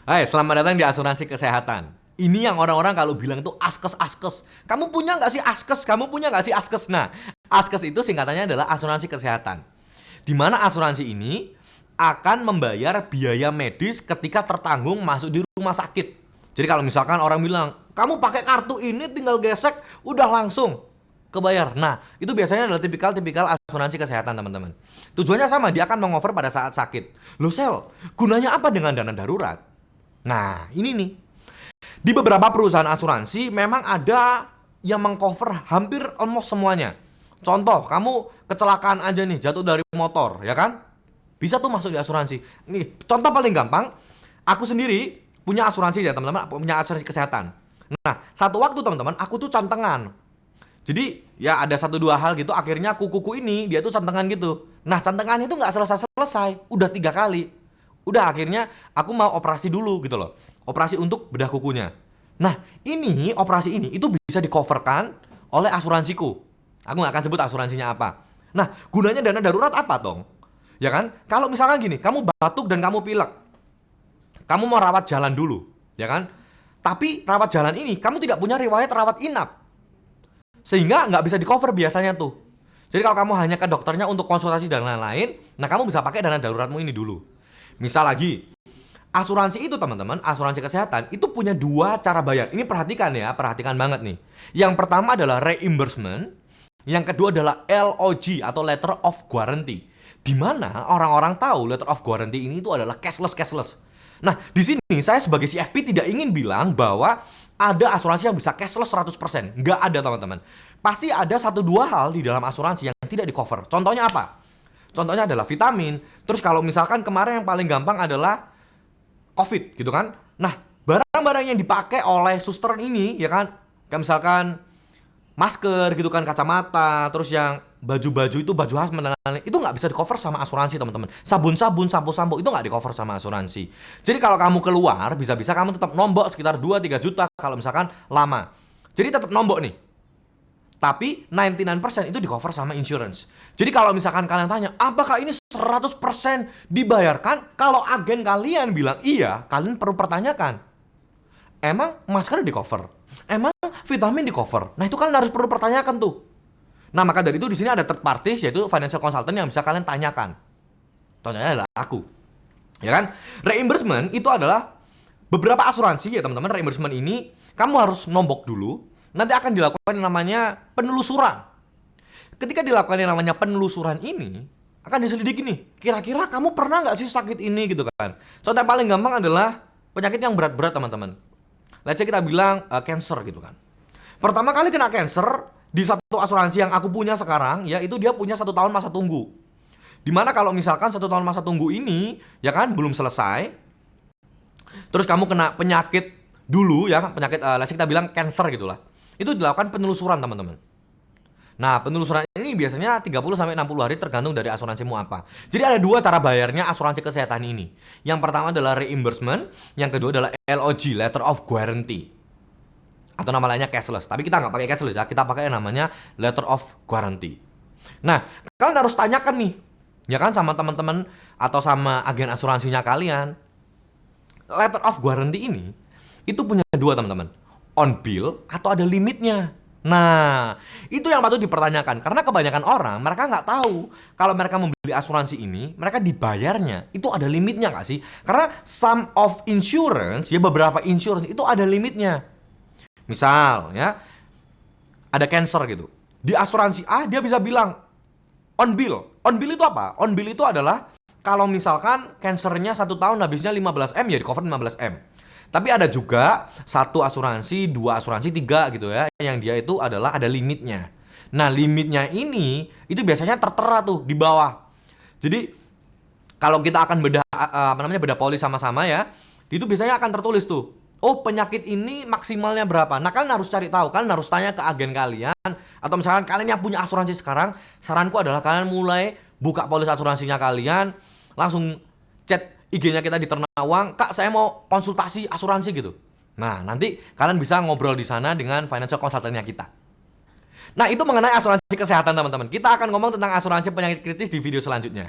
Hai, selamat datang di asuransi kesehatan. Ini yang orang-orang kalau bilang itu askes-askes. Kamu punya nggak sih askes? Kamu punya nggak sih askes? Nah, askes itu singkatannya adalah asuransi kesehatan. Di mana asuransi ini akan membayar biaya medis ketika tertanggung masuk di rumah sakit. Jadi kalau misalkan orang bilang, kamu pakai kartu ini tinggal gesek, udah langsung kebayar. Nah, itu biasanya adalah tipikal asuransi kesehatan, teman-teman. Tujuannya sama, dia akan mengover pada saat sakit. Loh Sel, gunanya apa dengan dana darurat? Nah, ini nih. Di beberapa perusahaan asuransi memang ada yang mengcover hampir almost semuanya. Contoh, kamu kecelakaan aja nih, jatuh dari motor, ya kan? Bisa tuh masuk di asuransi. Nih, contoh paling gampang, aku sendiri punya asuransi ya teman-teman, punya asuransi kesehatan. Nah, satu waktu teman-teman, aku tuh cantengan. Jadi ya ada satu dua hal gitu, akhirnya kukuku ini dia tuh cantengan gitu. Nah, cantengan itu nggak selesai-selesai, udah 3 kali. Udah akhirnya aku mau operasi dulu gitu loh. Operasi untuk bedah kukunya. Nah, ini operasi ini itu bisa di-coverkan oleh asuransiku. Aku nggak akan sebut asuransinya apa. Nah, gunanya dana darurat apa dong? Ya kan? Kalau misalkan gini, kamu batuk dan kamu pilek. Kamu mau rawat jalan dulu, ya kan? Tapi rawat jalan ini kamu tidak punya riwayat rawat inap. Sehingga nggak bisa di-cover biasanya tuh. Jadi kalau kamu hanya ke dokternya untuk konsultasi dan lain-lain, nah kamu bisa pakai dana daruratmu ini dulu. Misal lagi, asuransi itu teman-teman, asuransi kesehatan itu punya 2 cara bayar. Ini perhatikan ya, perhatikan banget nih. Yang pertama adalah reimbursement, yang kedua adalah LOG atau Letter of Guarantee. Di mana orang-orang tahu Letter of Guarantee ini itu adalah cashless. Nah, di sini saya sebagai CFP tidak ingin bilang bahwa ada asuransi yang bisa cashless 100%. Nggak ada teman-teman. Pasti ada 1-2 hal di dalam asuransi yang tidak di-cover. Contohnya apa? Contohnya adalah vitamin. Terus kalau misalkan kemarin yang paling gampang adalah COVID gitu kan. Nah, barang-barang yang dipakai oleh suster ini ya kan, kayak misalkan masker gitu kan, kacamata, terus yang baju-baju itu baju khas lain-lain, itu nggak bisa di-cover sama asuransi teman-teman. Sabun-sabun, sampo-sampo itu nggak di-cover sama asuransi. Jadi kalau kamu keluar, bisa-bisa kamu tetap nombok sekitar 2-3 juta kalau misalkan lama. Jadi tetap nombok nih. Tapi 99% itu di-cover sama insurance. Jadi kalau misalkan kalian tanya, apakah ini 100% dibayarkan? Kalau agen kalian bilang iya, kalian perlu pertanyakan. Emang masker di-cover? Emang vitamin di-cover? Nah, itu kalian harus perlu pertanyakan tuh. Nah, maka dari itu di sini ada third parties, yaitu financial consultant yang bisa kalian tanyakan. Contohnya adalah aku. Ya kan? Reimbursement itu adalah beberapa asuransi ya teman-teman. Reimbursement ini kamu harus nombok dulu. Nanti akan dilakukan yang namanya penelusuran. Ketika dilakukan yang namanya penelusuran ini, akan diselidiki nih, kira-kira kamu pernah nggak sih sakit ini gitu kan. Contoh yang paling gampang adalah penyakit yang berat-berat teman-teman. Let's say kita bilang cancer gitu kan. Pertama kali kena cancer di satu asuransi yang aku punya sekarang, ya itu dia punya 1 tahun masa tunggu. Dimana kalau misalkan 1 tahun masa tunggu ini, ya kan belum selesai, terus kamu kena penyakit dulu ya, penyakit let's say kita bilang cancer gitulah. Itu dilakukan penelusuran teman-teman. Nah, penelusuran ini biasanya 30-60 hari tergantung dari asuransimu apa. Jadi ada 2 cara bayarnya asuransi kesehatan ini. Yang pertama adalah reimbursement, yang kedua adalah LOG, Letter of Guarantee. Atau nama lainnya cashless. Tapi kita nggak pakai cashless ya, kita pakai yang namanya Letter of Guarantee. Nah, kalian harus tanyakan nih, ya kan sama teman-teman atau sama agen asuransinya kalian. Letter of Guarantee ini itu punya 2 teman-teman. On bill atau ada limitnya. Nah, itu yang patut dipertanyakan. Karena kebanyakan orang, mereka nggak tahu kalau mereka membeli asuransi ini, mereka dibayarnya, itu ada limitnya nggak sih? Karena some of insurance, ya beberapa insurance, itu ada limitnya. Misal, ya, ada cancer gitu. Di asuransi A, dia bisa bilang, on bill. On bill itu apa? On bill itu adalah, kalau misalkan cancernya 1 tahun habisnya 15M, ya di cover 15M. Tapi ada juga 1 asuransi, 2 asuransi, 3 gitu ya, yang dia itu adalah ada limitnya. Nah, limitnya ini itu biasanya tertera tuh di bawah. Jadi kalau kita akan bedah polis sama-sama ya, itu biasanya akan tertulis tuh. Oh, penyakit ini maksimalnya berapa? Nah, kalian harus cari tahu, kalian harus tanya ke agen kalian, atau misalkan kalian yang punya asuransi sekarang, saranku adalah kalian mulai buka polis asuransinya kalian, langsung chat IG-nya kita di Ternawang, Kak saya mau konsultasi asuransi gitu. Nah, nanti kalian bisa ngobrol di sana dengan financial consultant-nya kita. Nah, itu mengenai asuransi kesehatan teman-teman. Kita akan ngomong tentang asuransi penyakit kritis di video selanjutnya.